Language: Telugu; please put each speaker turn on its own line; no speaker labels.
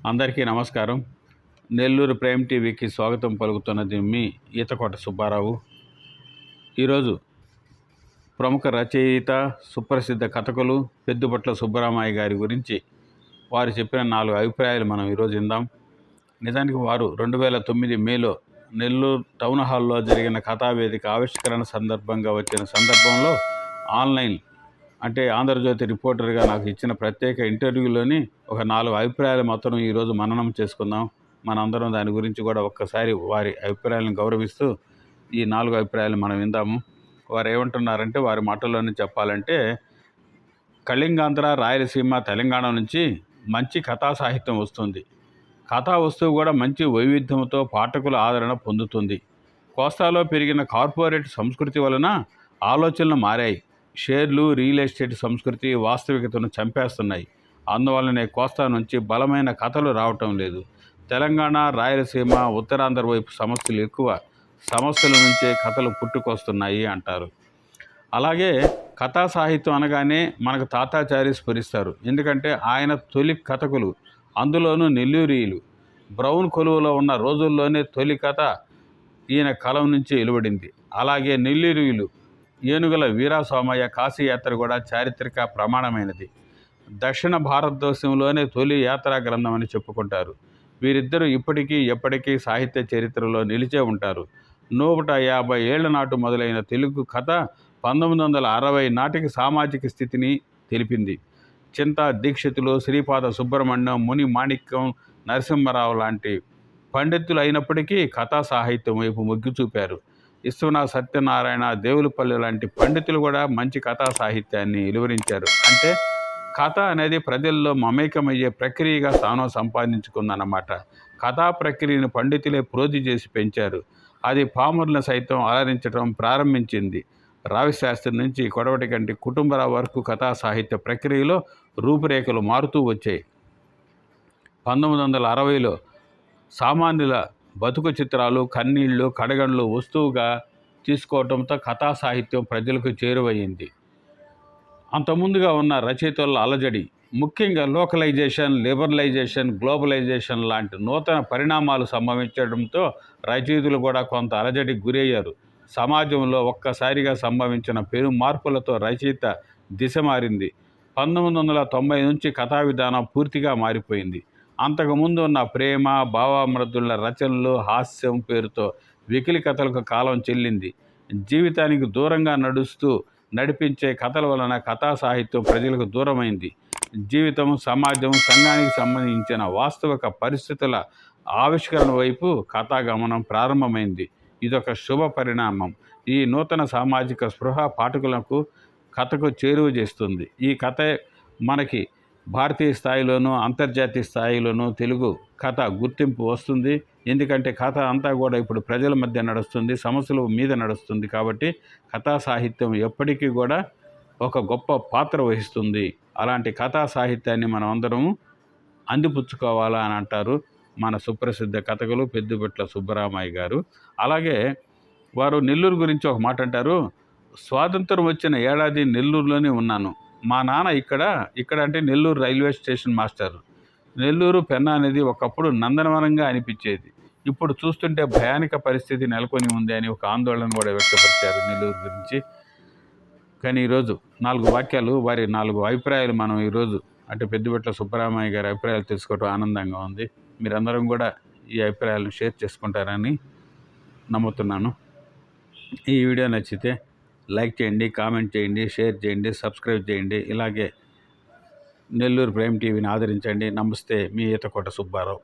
అందరికీ నమస్కారం. నెల్లూరు ప్రైమ్ టీవీకి స్వాగతం పలుకుతున్నది మీ ఈతకోట సుబ్బారావు. ఈరోజు ప్రముఖ రచయిత, సుప్రసిద్ధ కథకులు పెద్దుపట్ల సుబ్బరామయ్య గారి గురించి వారు చెప్పిన 4 అభిప్రాయాలు మనం ఈరోజు విందాం. నిజానికి వారు 2009 మేలో నెల్లూరు టౌన్ హాల్లో జరిగిన కథావేదిక ఆవిష్కరణ సందర్భంగా వచ్చిన సందర్భంలో ఆన్లైన్ అంటే ఆంధ్రజ్యోతి రిపోర్టర్గా నాకు ఇచ్చిన ప్రత్యేక ఇంటర్వ్యూలోని ఒక 4 అభిప్రాయాలు మొత్తం ఈరోజు మననం చేసుకుందాం. మనందరం దాని గురించి కూడా ఒక్కసారి వారి అభిప్రాయాలను గౌరవిస్తూ ఈ 4 అభిప్రాయాలు మనం విందాము. వారు ఏమంటున్నారంటే, వారి మాటల్లోనే చెప్పాలంటే, కళింగాంధ్ర, రాయలసీమ, తెలంగాణ నుంచి మంచి కథా సాహిత్యం వస్తుంది. కథా వస్తువు కూడా మంచి వైవిధ్యంతో పాఠకుల ఆదరణ పొందుతుంది. కోస్తాలో పెరిగిన కార్పొరేట్ సంస్కృతి వలన ఆలోచనలు మారాయి. షేర్లు, రియల్ ఎస్టేట్ సంస్కృతి వాస్తవికతను చంపేస్తున్నాయి. అందువల్లనే కోస్తా నుంచి బలమైన కథలు రావటం లేదు. తెలంగాణ, రాయలసీమ, ఉత్తరాంధ్ర వైపు సమస్యలు ఎక్కువ. సమస్యల నుంచే కథలు పుట్టుకొస్తున్నాయి అంటారు. అలాగే కథా సాహిత్యం అనగానే మనకు తాతాచారి స్ఫురిస్తారు. ఎందుకంటే ఆయన తొలి కథకులు, అందులోనూ నెల్లూరీలు. బ్రౌన్ కొలువులో ఉన్న రోజుల్లోనే తొలి కథ ఈయన కలం నుంచి వెలువడింది. అలాగే నెల్లూరీలు ఏనుగుల వీరాసోమయ్య కాశీయాత్ర కూడా చారిత్రక ప్రమాణమైనది. దక్షిణ భారతదేశంలోనే తొలి యాత్రా గ్రంథం అని చెప్పుకుంటారు. వీరిద్దరూ ఇప్పటికీ ఎప్పటికీ సాహిత్య చరిత్రలో నిలిచే ఉంటారు. 150 ఏళ్ల నాటు మొదలైన తెలుగు కథ 1960 నాటికి సామాజిక స్థితిని తెలిపింది. చింతా దీక్షితులు, శ్రీపాద సుబ్రహ్మణ్యం, ముని మాణిక్యం, నరసింహరావు లాంటి పండితులు అయినప్పటికీ కథా సాహిత్యం వైపు మొగ్గు చూపారు. విశ్వనాథ సత్యనారాయణ, దేవులపల్లి లాంటి పండితులు కూడా మంచి కథా సాహిత్యాన్ని వెలువరించారు. అంటే కథ అనేది ప్రజల్లో మమేకమయ్యే ప్రక్రియగా స్థానం సంపాదించుకుందన్నమాట. కథా ప్రక్రియను పండితులే ప్రోధి చేసి పెంచారు. అది పామరులను సైతం అలరించడం ప్రారంభించింది. రావిశాస్త్రి నుంచి కొడవటి కంటి కుటుంబరావు వరకు కథా సాహిత్య ప్రక్రియలో రూపురేఖలు మారుతూ వచ్చాయి. 1960లో సామాన్యుల బతుకు చిత్రాలు, కన్నీళ్లు, కడగండ్లు వస్తువుగా తీసుకోవడంతో కథా సాహిత్యం ప్రజలకు చేరువయ్యింది. అంతకుముందుగా ఉన్న రచయితల అలజడి, ముఖ్యంగా లోకలైజేషన్, లిబరలైజేషన్, గ్లోబలైజేషన్ లాంటి నూతన పరిణామాలు సంభవించడంతో రచయితలు కూడా కొంత అలజడికి గురయ్యారు. సమాజంలో ఒక్కసారిగా సంభవించిన పెను మార్పులతో రచయిత దిశ మారింది. 1990 నుంచి కథా విధానం పూర్తిగా మారిపోయింది. అంతకుముందు ఉన్న ప్రేమ, భావామృతుల రచనలు, హాస్యం పేరుతో వెకిలి కథలకు కాలం చెల్లింది. జీవితానికి దూరంగా నడిపించే కథల వలన కథా సాహిత్యం ప్రజలకు దూరమైంది. జీవితం, సమాజం, సంఘానికి సంబంధించిన వాస్తవిక పరిస్థితుల ఆవిష్కరణ వైపు కథాగమనం ప్రారంభమైంది. ఇదొక శుభ పరిణామం. ఈ నూతన సామాజిక స్పృహ పాఠకులకు కథకు చేరువ చేస్తుంది. ఈ కథ మనకి భారతీయ స్థాయిలోనూ అంతర్జాతీయ స్థాయిలోనూ తెలుగు కథ గుర్తింపు వస్తుంది. ఎందుకంటే కథ అంతా కూడా ఇప్పుడు ప్రజల మధ్య నడుస్తుంది, సమస్యల మీద నడుస్తుంది. కాబట్టి కథా సాహిత్యం ఎప్పటికీ కూడా ఒక గొప్ప పాత్ర వహిస్తుంది. అలాంటి కథా సాహిత్యాన్ని మనం అందరము అందిపుచ్చుకోవాలా అని అంటారు మన సుప్రసిద్ధ కథకులు పెద్దుపట్ల సుబ్బరామయ్య గారు. అలాగే వారు నెల్లూరు గురించి ఒక మాట అంటారు. స్వాతంత్రం వచ్చిన ఏడాది నెల్లూరులోనే ఉన్నాను. మా నాన్న ఇక్కడ అంటే Nellore railway station master. Nellore, Penna అనేది ఒకప్పుడు నందనవనంగా అనిపించేది. ఇప్పుడు చూస్తుంటే భయానక పరిస్థితి నెలకొని ఉంది అని ఒక ఆందోళన కూడా వ్యక్తపరిచారు నెల్లూరు గురించి. కానీ ఈరోజు 4 వాక్యాలు, వారి 4 అభిప్రాయాలు మనం ఈరోజు అంటే పెద్దుపట్ల సుబ్బరామయ్య గారి అభిప్రాయాలు తెలుసుకోవడం ఆనందంగా ఉంది. మీరందరం కూడా ఈ అభిప్రాయాలను షేర్ చేసుకుంటారని నమ్ముతున్నాను. ఈ వీడియో నచ్చితే లైక్ చేయండి, కామెంట్ చేయండి, షేర్ చేయండి, సబ్స్క్రైబ్ చేయండి. ఇలాగే నెల్లూరు ప్రైమ్ టీవీని ఆదరించండి. నమస్తే, మీ ఈతకోట సుబ్బారావు.